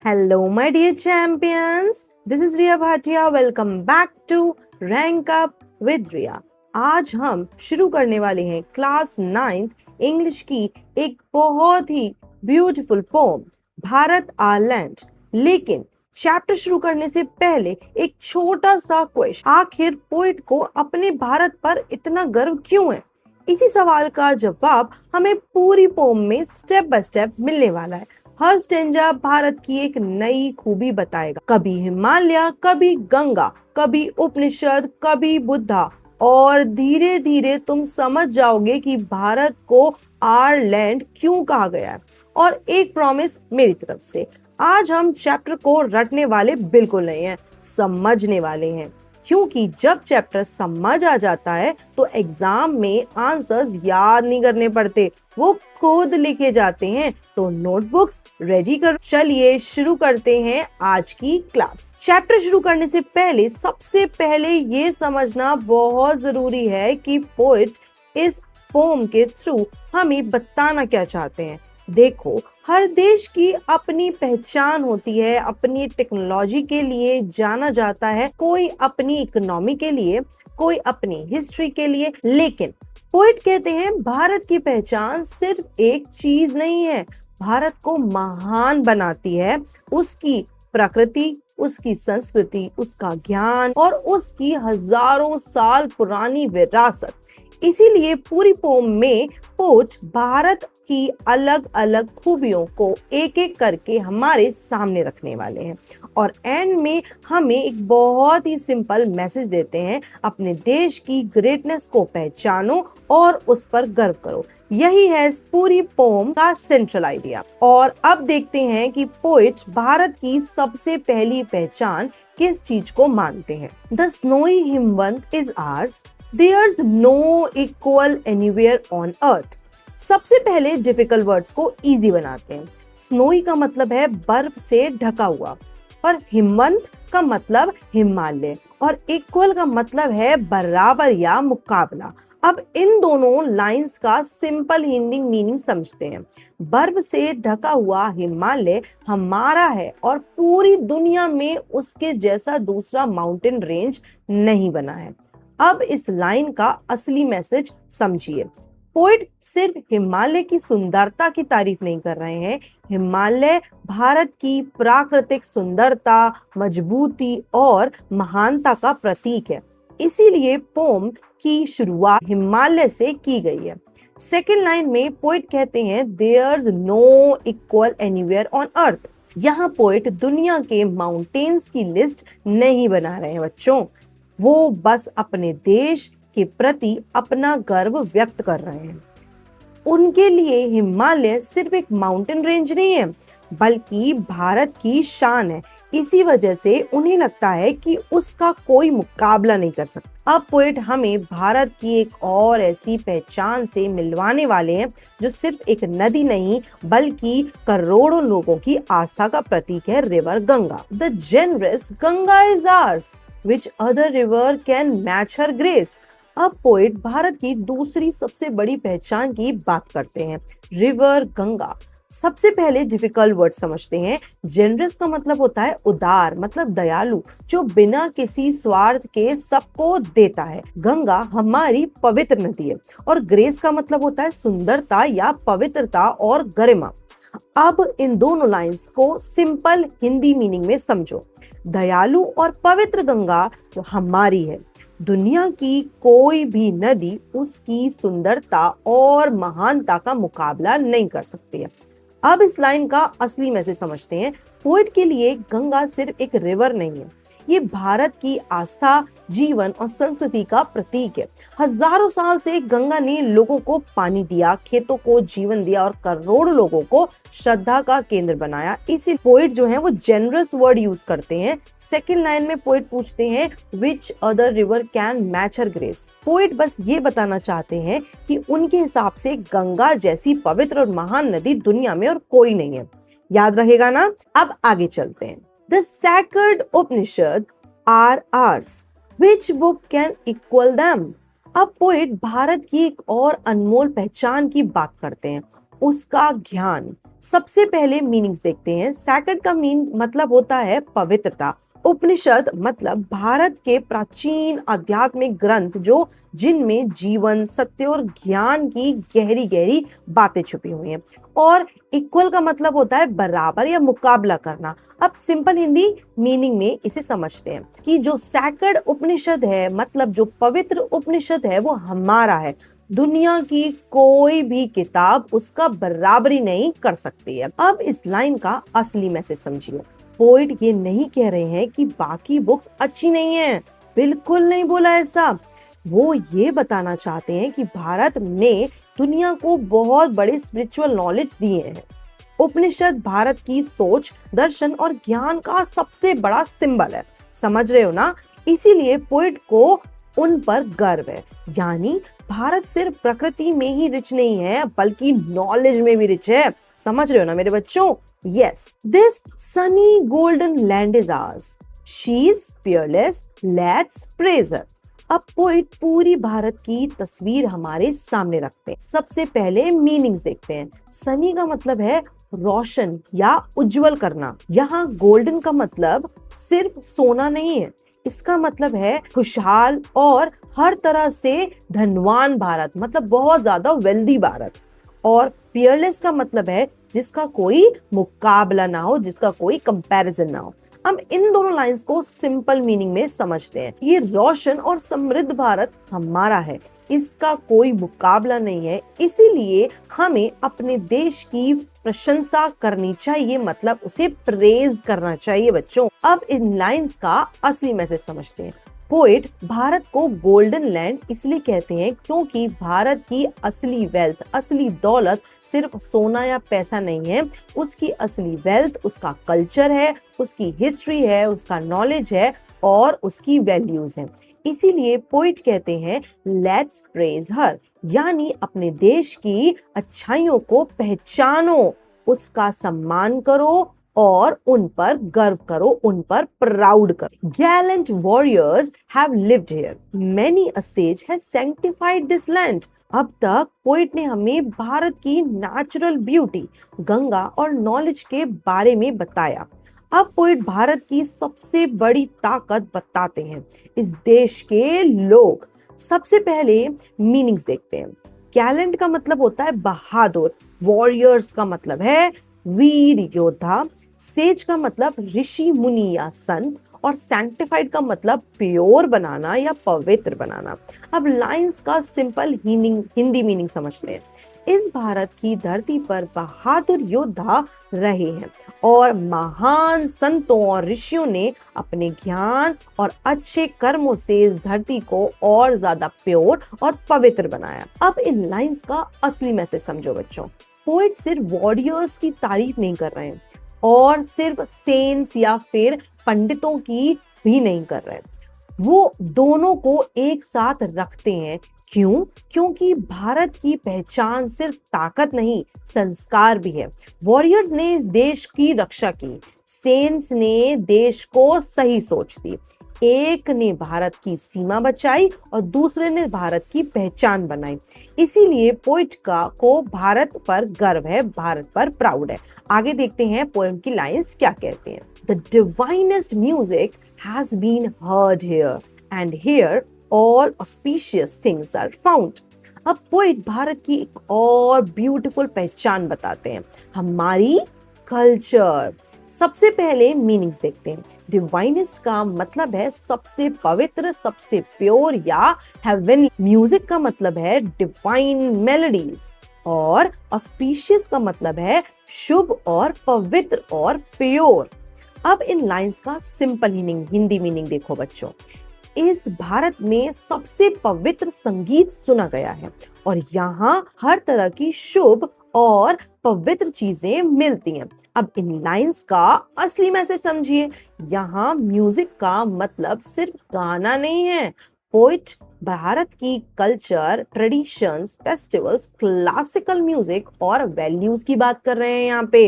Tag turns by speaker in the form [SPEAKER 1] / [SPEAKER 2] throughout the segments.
[SPEAKER 1] Hello, my dear champions. This is Riya Bhatia. Welcome back to Rank Up with Riya. आज हम शुरू करने वाले हैं क्लास 9th इंग्लिश की एक बहुत ही beautiful poem Bharat our land. लेकिन चैप्टर शुरू करने से पहले एक छोटा सा क्वेश्चन, आखिर पोइट को अपने भारत पर इतना गर्व क्यों है? इसी सवाल का जवाब हमें पूरी पोम में स्टेप बाय स्टेप मिलने वाला है। हर स्टेंजा भारत की एक नई खूबी बताएगा, कभी हिमालय, कभी गंगा, कभी उपनिषद, कभी बुद्धा, और धीरे धीरे तुम समझ जाओगे कि भारत को आवर लैंड क्यों कहा गया है। और एक प्रॉमिस मेरी तरफ से, आज हम चैप्टर को रटने वाले बिल्कुल नहीं हैं, समझने वाले हैं। क्योंकि जब चैप्टर समझ आ जाता है तो एग्जाम में आंसर्स याद नहीं करने पड़ते, वो खुद लिखे जाते हैं। तो नोटबुक्स रेडी करो, चलिए शुरू करते हैं आज की क्लास। चैप्टर शुरू करने से पहले सबसे पहले ये समझना बहुत जरूरी है कि पोएट इस पोम के थ्रू हमें बताना क्या चाहते हैं। देखो, हर देश की अपनी पहचान होती है, अपनी टेक्नोलॉजी के लिए जाना जाता है, कोई अपनी इकोनॉमी के लिए, कोई अपनी हिस्ट्री के लिए। लेकिन पोएट कहते हैं भारत की पहचान सिर्फ एक चीज नहीं है, भारत को महान बनाती है उसकी प्रकृति, उसकी संस्कृति, उसका ज्ञान और उसकी हजारों साल पुरानी विरासत। इसीलिए पूरी पोम में पोएट भारत की अलग अलग खूबियों को एक एक करके हमारे सामने रखने वाले हैं और एंड में हमें एक बहुत ही सिंपल मैसेज देते हैं, अपने देश की ग्रेटनेस को पहचानो और उस पर गर्व करो। यही है इस पूरी पोम का सेंट्रल आइडिया। और अब देखते हैं कि पोएट भारत की सबसे पहली पहचान किस चीज को मानते हैं। The snowy Himavant is ours, There's no equal anywhere on earth। सबसे पहले डिफिकल्ट वर्ड्स को इजी बनाते हैं। स्नोई का मतलब है बर्फ से ढका हुआ, और हिमवंत का मतलब हिमालय, और इक्वल का मतलब है बराबर या मुकाबला। अब इन दोनों लाइंस का सिंपल हिंदी मीनिंग समझते हैं। बर्फ से ढका हुआ हिमालय हमारा है और पूरी दुनिया में उसके जैसा दूसरा माउंटेन रेंज नहीं बना है। अब इस लाइन का असली मैसेज समझिए। पोएट सिर्फ हिमालय की सुंदरता की तारीफ नहीं कर रहे हैं, हिमालय भारत की प्राकृतिक सुंदरता, मजबूती और महानता का प्रतीक है। इसीलिए पोम की शुरुआत हिमालय से की गई है। सेकेंड लाइन में पोएट कहते हैं there's no equal anywhere on earth. यहाँ पोएट दुनिया के माउंटेन्स की लिस्ट नहीं बना रहे हैं बच्चों, वो बस अपने देश के प्रति अपना गर्व व्यक्त कर रहे हैं। उनके लिए हिमालय सिर्फ एक माउंटेन रेंज नहीं है, बल्कि भारत की शान है। इसी वजह से उन्हें लगता है कि उसका कोई मुकाबला नहीं कर सकता। अब पोएट हमें भारत की एक और ऐसी पहचान से मिलवाने वाले हैं जो सिर्फ एक नदी नहीं बल्कि करोड़ों लोगों की आस्था का प्रतीक है, river Ganga. The generous Ganga is ours, which other river can match her grace। अब पोएट भारत की दूसरी सबसे बड़ी पहचान की बात करते हैं, रिवर गंगा। सबसे पहले डिफिकल्ट वर्ड समझते हैं। जेनरस का मतलब होता है उदार, मतलब दयालु, जो बिना किसी स्वार्थ के सबको देता है। गंगा हमारी पवित्र नदी है। और ग्रेस का मतलब होता है सुंदरता या पवित्रता और गरिमा। अब इन दोनों लाइंस को सिंपल हिंदी मीनिंग में समझो। दयालु और पवित्र गंगा तो हमारी है, दुनिया की कोई भी नदी उसकी सुंदरता और महानता का मुकाबला नहीं कर सकती है। अब इस लाइन का असली मैसेज समझते हैं। पोएट के लिए गंगा सिर्फ एक रिवर नहीं है, ये भारत की आस्था, जीवन और संस्कृति का प्रतीक है। हजारों साल से गंगा ने लोगों को पानी दिया, खेतों को जीवन दिया और करोड़ों लोगों को श्रद्धा का केंद्र बनाया। इसी पोएट जो है वो जेनरस वर्ड यूज करते हैं। सेकेंड लाइन में पोएट पूछते हैं which other river can match her grace. Poet बस ये बताना चाहते हैं कि उनके हिसाब से गंगा जैसी पवित्र और महान नदी दुनिया में और कोई नहीं है। याद रहेगा ना? अब आगे चलते हैं। The sacred Upanishad are ours, which book can equal them। अब पोएट भारत की एक और अनमोल पहचान की बात करते हैं, उसका ज्ञान। सबसे पहले मीनिंग्स देखते हैं। सैक्रेड का मतलब होता है पवित्रता। उपनिषद मतलब भारत के प्राचीन आध्यात्मिक ग्रंथ जो जिनमें जीवन, सत्य और ज्ञान की गहरी गहरी बातें छुपी हुई हैं। और इक्वल का मतलब होता है बराबर या मुकाबला करना। अब सिंपल हिंदी मीनिंग में इसे समझते हैं कि जो सैक्रेड उपनिषद है मतलब जो पवित्र उपनिषद है वो हमारा है। दुनिया की कोई भी किताब उसका बराबरी नहीं कर सकती है। अब इस लाइन का असली मैसेज समझिए। पोइट ये नहीं कह रहे हैं कि बाकी बुक्स अच्छी नहीं है, बिल्कुल नहीं बोला ऐसा। वो ये बताना चाहते हैं कि भारत ने दुनिया को बहुत बड़े स्पिरिचुअल नॉलेज दिए हैं। उपनिषद भारत की सोच, दर्शन और ज्ञान का सबसे बड़ा सिंबल है। समझ रहे हो ना? इसीलिए पोइट को उन पर गर्व है। यानी भारत सिर्फ प्रकृति में ही रिच नहीं है बल्कि नॉलेज में भी रिच है। समझ रहे हो ना मेरे बच्चों? Yes, this sunny golden land is ours, she is fearless, let's praise her. अब पोइट पूरी भारत की तस्वीर हमारे सामने रखते हैं। सबसे पहले मीनिंग्स देखते हैं। सनी का मतलब है रोशन या उज्जवल करना। यहाँ गोल्डन का मतलब सिर्फ सोना नहीं है, इसका मतलब है खुशहाल और हर तरह से धनवान भारत, मतलब बहुत ज्यादा वेल्दी भारत। और पियरलेस का मतलब है जिसका कोई मुकाबला ना हो, जिसका कोई कंपैरिजन ना हो। हम इन दोनों लाइंस को सिंपल मीनिंग में समझते हैं। ये रोशन और समृद्ध भारत हमारा है, इसका कोई मुकाबला नहीं है, इसीलिए हमें अपने देश की प्रशंसा करनी चाहिए, मतलब उसे प्रेज करना चाहिए बच्चों। अब इन लाइंस का असली मैसेज समझते हैं। पोएट भारत को गोल्डन लैंड इसलिए कहते हैं क्योंकि भारत की असली वेल्थ, असली दौलत सिर्फ सोना या पैसा नहीं है। उसकी असली वेल्थ उसका कल्चर है, उसकी हिस्ट्री है, उसका नॉलेज है और उसकी वैल्यूज हैं। इसीलिए पोइट कहते हैं लेट्स प्रेज हर, यानी अपने देश की अच्छाइयों को पहचानो, उसका सम्मान करो और उन पर गर्व करो, उन पर प्राउड करो। Gallant warriors have lived here. Many a sage has sanctified this land. अब तक पोइट ने हमें भारत की नेचुरल ब्यूटी, गंगा और नॉलेज के बारे में बताया। अब पोइट भारत की सबसे बड़ी ताकत बताते हैं, इस देश के लोग। सबसे पहले मीनिंग्स देखते हैं। गैलेंट का मतलब होता है बहादुर, वॉरियर्स का मतलब है वीर योद्धा, सेज का मतलब ऋषि मुनि या संत, और सैंक्टिफाइड का मतलब प्योर बनाना या पवित्र बनाना। अब लाइंस का सिंपल हिंदी मीनिंग समझते हैं। इस भारत की धरती पर बहादुर योद्धा रहे हैं और महान संतों और ऋषियों ने अपने ज्ञान और अच्छे कर्मों से इस धरती को और ज्यादा प्योर और पवित्र बनाया। अब इन लाइंस का असली मैसेज समझो बच्चों। पोइट सिर्फ वॉरियर्स की तारीफ नहीं कर रहे हैं और सिर्फ सेंट्स या फिर पंडितों की भी नहीं कर रहे हैं, वो दोनों को एक साथ रखते हैं। क्यों? क्योंकि भारत की पहचान सिर्फ ताकत नहीं, संस्कार भी है। वॉरियर्स ने इस देश की रक्षा की, सेंट्स ने देश को सही सोच दी। एक ने भारत की सीमा बचाई और दूसरे ने भारत की पहचान बनाई। इसीलिए पोइट को भारत पर गर्व है, भारत पर प्राउड है। आगे देखते हैं पोएम की लाइंस क्या कहते हैं। The divinest music has been heard here, and here all auspicious things are found. अब पोइट भारत की एक और ब्यूटीफुल पहचान बताते हैं, हमारी कल्चर। सबसे पहले मीनिंग्स देखते हैं। डिवाइनेस्ट का मतलब है सबसे पवित्र, सबसे प्योर या हेवन। म्यूजिक का मतलब है डिवाइन मेलोडीज, और ऑस्पिशियस का मतलब है शुभ और पवित्र और प्योर। अब इन लाइंस का सिंपल हिंदी मीनिंग देखो बच्चों। इस भारत में सबसे पवित्र संगीत सुना गया है और यहाँ हर तरह की शुभ और पवित्र चीजें मिलती हैं। अब इन लाइंस का असली मैसेज समझिए। यहाँ म्यूजिक का मतलब सिर्फ गाना नहीं है। पोइट भारत की culture, traditions, festivals, classical music और वैल्यूज की बात कर रहे हैं यहाँ पे।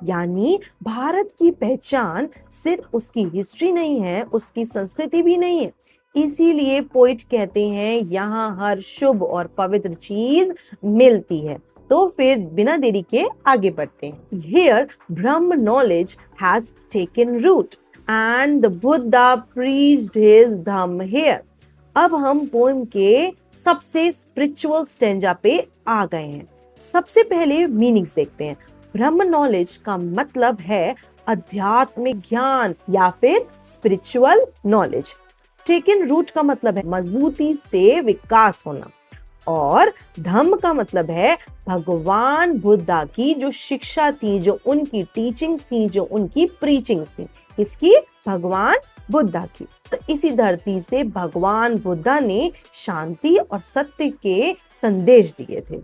[SPEAKER 1] यानी भारत की पहचान सिर्फ उसकी हिस्ट्री नहीं है, उसकी संस्कृति भी नहीं है, इसीलिए पोइट कहते हैं यहाँ हर शुभ और पवित्र चीज मिलती है। तो फिर बिना देरी के आगे बढ़ते हैं। Here Brahma knowledge has taken root and the Buddha preached his Dhamma here. अब हम पोएम के सबसे स्पिरिचुअल स्टेंजा पे आ गए हैं। सबसे पहले मीनिंग्स देखते हैं। ब्रह्म नॉलेज का मतलब है आध्यात्मिक ज्ञान या फिर स्पिरिचुअल नॉलेज। टेकन रूट का मतलब है मजबूती से विकास होना, और धम्म का मतलब है भगवान बुद्धा की जो शिक्षा थी, जो उनकी टीचिंग्स थी, जो उनकी प्रीचिंग्स थी। इसकी भगवान बुद्धा की। तो इसी धरती से भगवान बुद्धा ने शांति और सत्य के संदेश दिए थे।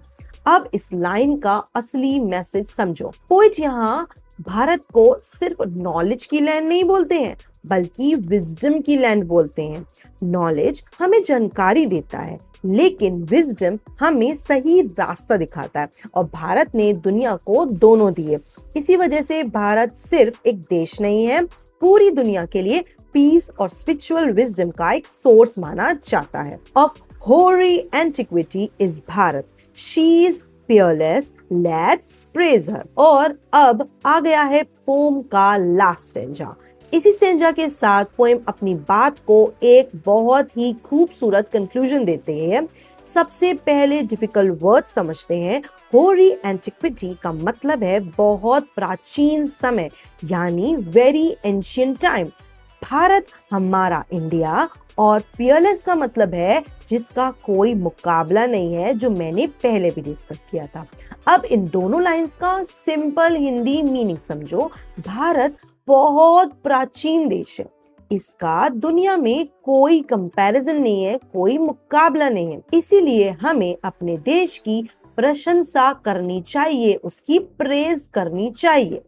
[SPEAKER 1] अब इस लाइन का असली मैसेज समझो। पोइट यहाँ भारत को सिर्फ नॉलेज की लैंड नहीं बोलते हैं, बल्कि विजडम की लैंड बोलते हैं। नॉलेज हमें जानकारी देता है, लेकिन विजडम हमें सही रास्ता दिखाता है, और भारत ने दुनिया को दोनों दिए। इसी वजह से भारत सिर्फ एक देश नहीं है, पूरी दुनिया के लिए पीस और स्पिरिचुअल विजडम का एक सोर्स माना जाता है। ऑफ होरी antiquity is Bharat, she is fearless, let's praise her। और अब आ गया है पोम का लास्ट स्टेंजा। इसी स्टेंजा के साथ पोएम अपनी बात को एक बहुत ही खूबसूरत कंक्लूजन देते हैं। सबसे पहले डिफिकल्ट वर्ड समझते हैं। होरी एंटिक्विटी का मतलब है बहुत प्राचीन समय, यानी वेरी एंशियंट टाइम। भारत हमारा इंडिया, और पियरलेस का मतलब है जिसका कोई मुकाबला नहीं है, जो मैंने पहले भी डिस्कस किया था। अब इन दोनों लाइंस का सिंपल हिंदी मीनिंग समझो। भारत बहुत प्राचीन देश है, इसका दुनिया में कोई कंपैरिजन नहीं है, कोई मुकाबला नहीं है। इसीलिए हमें अपने देश की प्रशंसा करनी चाहिए, उसकी प्रेज करनी चाहिए।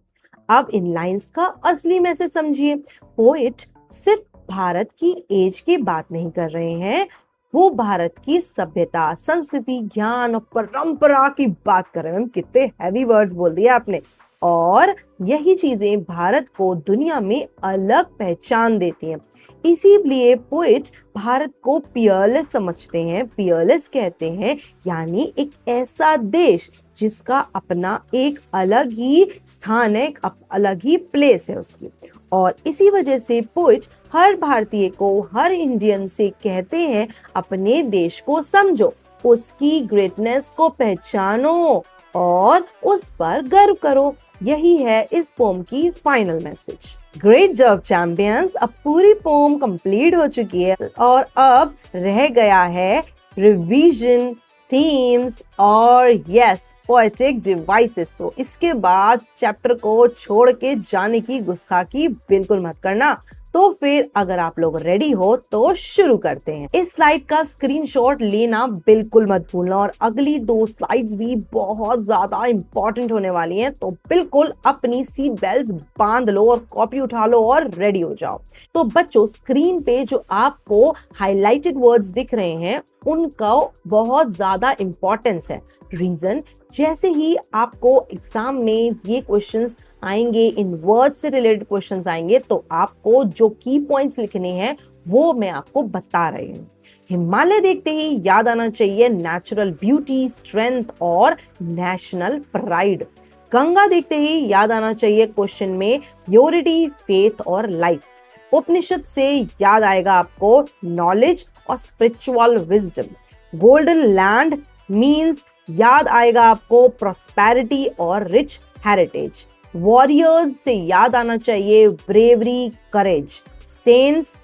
[SPEAKER 1] अब इन लाइंस का असली मैसेज समझिए। पोएट सिर्फ भारत की एज की बात नहीं कर रहे हैं, वो भारत की सभ्यता, संस्कृति, ज्ञान और परंपरा की बात कर रहे हैं। कितने हैवी वर्ड्स बोल दिए आपने। और यही चीजें भारत को दुनिया में अलग पहचान देती हैं। इसीलिए पोएट भारत को पियरलेस समझते हैं। पियरलेस कहते हैं यानी एक ऐसा देश जिसका अपना एक अलग ही स्थान है, एक अलग ही प्लेस है उसकी। और इसी वजह से पोएट हर भारतीय को, हर इंडियन से कहते हैं अपने देश को समझो, उसकी ग्रेटनेस को पहचानो और उस पर गर्व करो। यही है इस पोम की final message. Great job champions. अब पूरी पोम कंप्लीट हो चुकी है और अब रह गया है रिवीजन, थीम्स और यस पोएटिक डिवाइसेस। तो इसके बाद चैप्टर को छोड़ के जाने की गुस्ताखी बिल्कुल मत करना। तो फिर अगर आप लोग रेडी हो तो शुरू करते हैं। इस स्लाइड का स्क्रीनशॉट लेना बिल्कुल मत भूलना, और अगली 2 स्लाइड्स भी बहुत ज्यादा इंपॉर्टेंट होने वाली हैं। तो बिल्कुल अपनी सीट बेल्ट बांध लो और कॉपी उठा लो और रेडी हो जाओ। तो बच्चों, स्क्रीन पे जो आपको हाईलाइटेड वर्ड्स दिख रहे हैं उनका बहुत ज्यादा इंपॉर्टेंस है। रीजन, जैसे ही आपको एग्जाम में ये क्वेश्चंस आएंगे, इन वर्ड्स से रिलेटेड क्वेश्चंस आएंगे, तो आपको जो की पॉइंट्स लिखने हैं वो मैं आपको बता रही हूँ। हिमालय देखते ही याद आना चाहिए नेचुरल ब्यूटी, स्ट्रेंथ और नेशनल प्राइड। गंगा देखते ही याद आना चाहिए क्वेश्चन में प्योरिटी, फेथ और लाइफ। उपनिषद से याद आएगा आपको नॉलेज और spiritual wisdom. Golden land means याद आएगा आपको प्रॉस्पेरिटी और रिच हेरिटेज। वॉरियर्स से याद आना चाहिए bravery, courage, sense,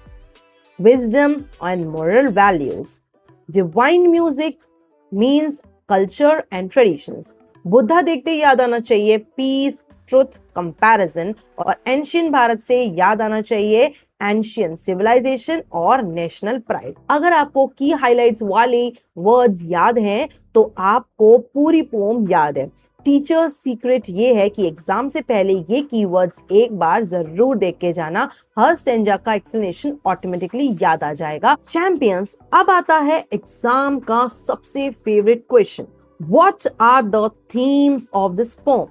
[SPEAKER 1] wisdom and moral values. Divine music means culture and traditions. Buddha देखते ही याद आना चाहिए पीस, ट्रुथ, कंपैरिजन। और एंशियंट भारत से याद आना चाहिए एंशियंट सिविलाइजेशन और नेशनल प्राइड। अगर आपको की हाइलाइट्स वाले वर्ड्स याद हैं तो आपको पूरी पोम याद है। टीचर्स सीक्रेट ये है कि एग्जाम से पहले ये कीवर्ड्स एक बार जरूर देख के जाना। हर स्टेंजा का एक्सप्लेनेशन ऑटोमेटिकली याद आ जाएगा। चैंपियंस, अब आता है एग्जाम का सबसे favourite question. What are the themes of this poem?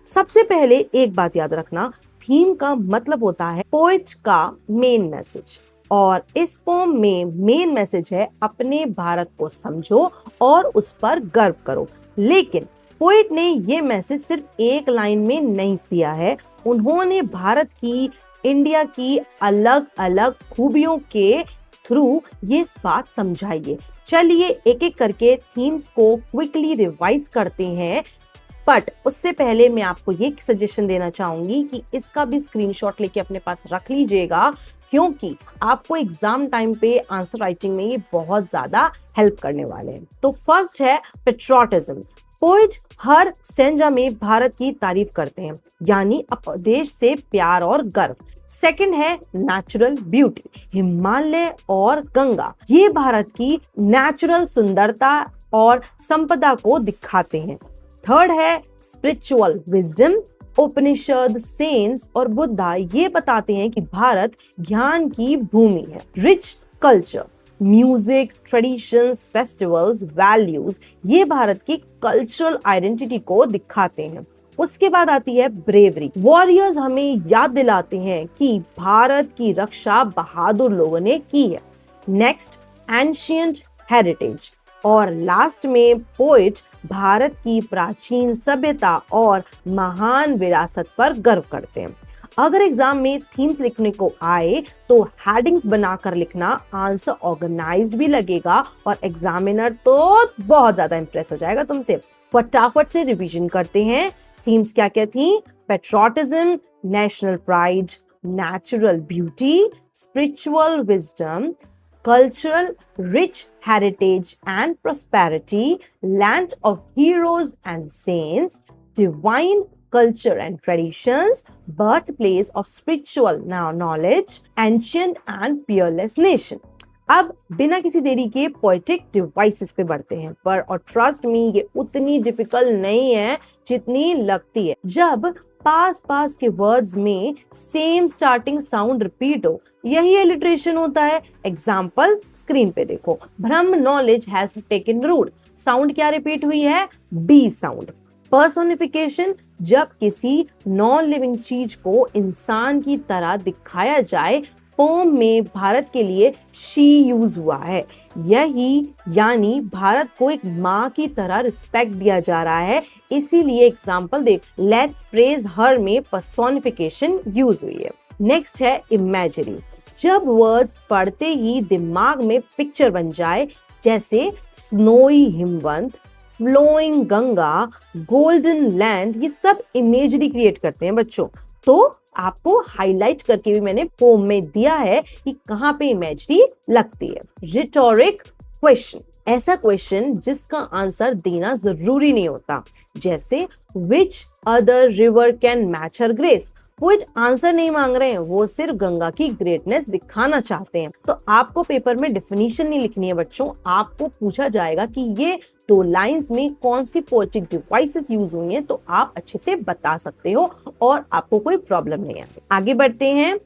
[SPEAKER 1] सबसे पहले एक बात याद रखना, थीम का मतलब होता है पोएट का मेन मैसेज। और इस पोम में मेन मैसेज है अपने भारत को समझो और उस पर गर्व करो। लेकिन पोएट ने ये मैसेज सिर्फ एक लाइन में नहीं दिया है, उन्होंने भारत की, इंडिया की अलग अलग खूबियों के थ्रू ये बात समझाई है। चलिए एक एक करके थीम्स को क्विकली रिवाइज करते हैं, बट उससे पहले मैं आपको ये सजेशन देना चाहूंगी कि इसका भी स्क्रीनशॉट लेके अपने पास रख लीजिएगा, क्योंकि आपको एग्जाम टाइम पे आंसर राइटिंग में ये बहुत ज्यादा हेल्प करने वाले हैं। तो फर्स्ट है पेट्रोटिज्म। पोएट हर स्टेंजा में भारत की तारीफ करते हैं, यानी देश से प्यार और गर्व। सेकंड है नेचुरल ब्यूटी। हिमालय और गंगा ये भारत की नेचुरल सुंदरता और संपदा को दिखाते हैं। थर्ड है स्पिरिचुअल विजडम। उपनिषद, सेंस और बुद्धा ये बताते हैं कि भारत ज्ञान की भूमि है। Rich culture, music, traditions, festivals, values ये भारत की कल्चरल आइडेंटिटी को दिखाते हैं। उसके बाद आती है ब्रेवरी। वॉरियर्स हमें याद दिलाते हैं कि भारत की रक्षा बहादुर लोगों ने की है। Next ancient heritage. और लास्ट में पोएट भारत की प्राचीन सभ्यता और महान विरासत पर गर्व करते हैं। अगर एग्जाम में थीम्स लिखने को आए तो हेडिंग्स बनाकर लिखना, आंसर ऑर्गेनाइज्ड भी लगेगा और एग्जामिनर तो बहुत ज्यादा इंप्रेस हो जाएगा तुमसे। फटाफट से रिवीजन करते हैं। थीम्स क्या क्या थी? Patriotism, national pride, natural beauty, spiritual wisdom, cultural rich heritage and prosperity, land of heroes and saints, divine culture and traditions, birthplace of spiritual knowledge, ancient and peerless nation. अब बिना किसी देरी के पोएटिक डिवाइसेस पे बढ़ते हैं, पर और ट्रस्ट मी ये उतनी डिफिकल्ट नहीं है जितनी लगती है। जब पास के वर्ड्स में सेम स्टार्टिंग साउंड रिपीट हो, यही एलिट्रेशन होता है। एग्जाम्पल स्क्रीन पे देखो। Brahma knowledge has taken root, sound क्या रिपीट हुई है? B sound. पर्सोनिफिकेशन, जब किसी नॉन लिविंग चीज को इंसान की तरह दिखाया जाए। पोम में भारत के लिए शी यूज हुआ है, यही यानी भारत को एक माँ की तरह रिस्पेक्ट दिया जा रहा है। इसीलिए एग्जाम्पल देख, लेट्स प्रेज हर में पर्सोनिफिकेशन यूज हुई है। नेक्स्ट है इमेजिनी। जब वर्ड्स पढ़ते ही दिमाग में पिक्चर बन जाए, जैसे snowy Himavant, flowing Ganga, golden land, ये सब इमेजरी क्रिएट करते हैं बच्चों। तो आपको हाईलाइट करके भी मैंने पोम में दिया है कि कहाँ पे इमेजरी लगती है। रिटोरिक क्वेश्चन, ऐसा क्वेश्चन जिसका आंसर देना जरूरी नहीं होता, जैसे which other river can match her grace. Poet answer नहीं मांग रहे हैं, वो सिर्फ गंगा की ग्रेटनेस दिखाना चाहते हैं। तो आपको पेपर में डेफिनेशन नहीं लिखनी है बच्चों, आपको पूछा जाएगा कि ये दो लाइंस में कौन सी पोएटिक डिवाइसेस यूज हुई हैं, तो आप अच्छे से बता सकते हो और आपको कोई प्रॉब्लम नहीं है। आगे बढ़ते हैं।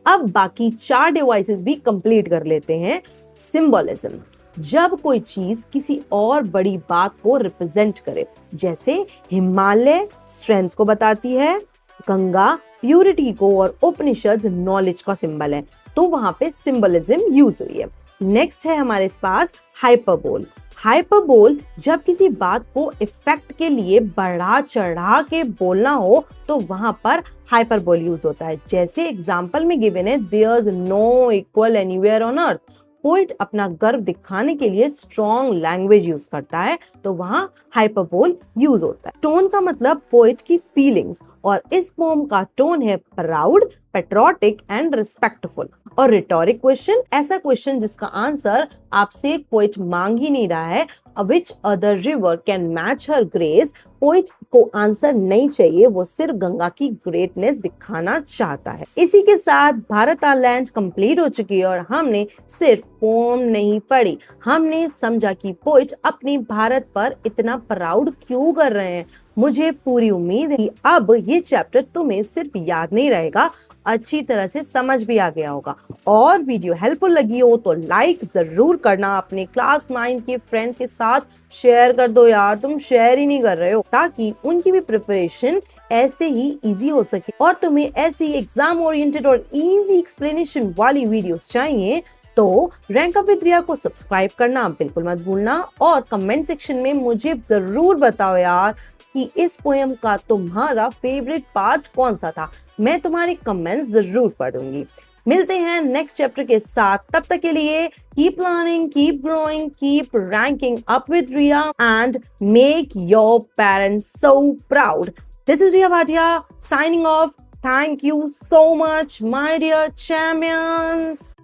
[SPEAKER 1] अब बाकी 4 डिवाइसेस भी कंप्लीट कर लेते हैं। सिंबलिज्म, जब कोई चीज किसी और बड़ी बात को रिप्रेजेंट करे, जैसे हिमालय स्ट्रेंथ को बताती है, गंगा प्यूरिटी को और उपनिषद नॉलेज का सिंबल है, तो वहां पे सिंबलिज्म यूज हुई है। नेक्स्ट है हमारे पास हाइपरबोल। हाइपरबोल, जब किसी बात को इफेक्ट के लिए बढ़ा चढ़ा के बोलना हो तो वहां पर हाइपरबोल यूज होता है। जैसे एग्जांपल में गिवन है, there is no equal anywhere on earth. Poet अपना गर्व दिखाने के लिए स्ट्रॉन्ग लैंग्वेज यूज करता है, तो वहां हाइपरबोल यूज होता है। टोन का मतलब पोएट की फीलिंग्स, और इस पोम का टोन है प्राउड, पेट्रोटिक एंड रिस्पेक्टफुल। और रिटोरिक क्वेश्चन, ऐसा क्वेश्चन जिसका आंसर आपसे पोएट मांग ही नहीं रहा है, which other river can match her grace. Poet को आंसर नहीं चाहिए, वो सिर्फ गंगा की ग्रेटनेस दिखाना चाहता है। इसी के साथ भारत आइलैंड कंप्लीट हो चुकी है और हमने सिर्फ पोम नहीं पढ़ी, हमने समझा कि पोएट अपनी भारत पर इतना प्राउड क्यों कर रहे हैं। मुझे पूरी उम्मीद है कि अब ये चैप्टर तुम्हें सिर्फ याद नहीं रहेगा, अच्छी तरह से समझ भी आ गया होगा। और वीडियो हेल्पफुल लगी हो तो लाइक जरूर करना, अपने क्लास 9 के फ्रेंड्स के साथ शेयर कर दो यार, तुम शेयर ही नहीं कर रहे हो, ताकि उनकी भी प्रिपरेशन ऐसे ही इजी हो सके और तुम्हें ऐसी एग्जाम ओरिएंटेड और इजी एक्सप्लेनेशन वाली वीडियोस चाहिए तो रैंक अप विद रिया को सब्सक्राइब करना बिल्कुल मत भूलना और कमेंट सेक्शन में मुझे जरूर बताओ यार कि इस पोएम का तुम्हारा फेवरेट पार्ट कौन सा था। मैं तुम्हारे कमेंट्स जरूर पढ़ूंगी। मिलते हैं नेक्स्ट चैप्टर के साथ, तब तक के लिए keep learning, keep growing, keep ranking up with Riya and make your parents so proud. This is Riya Bhatia signing off. Thank you so much, my dear champions.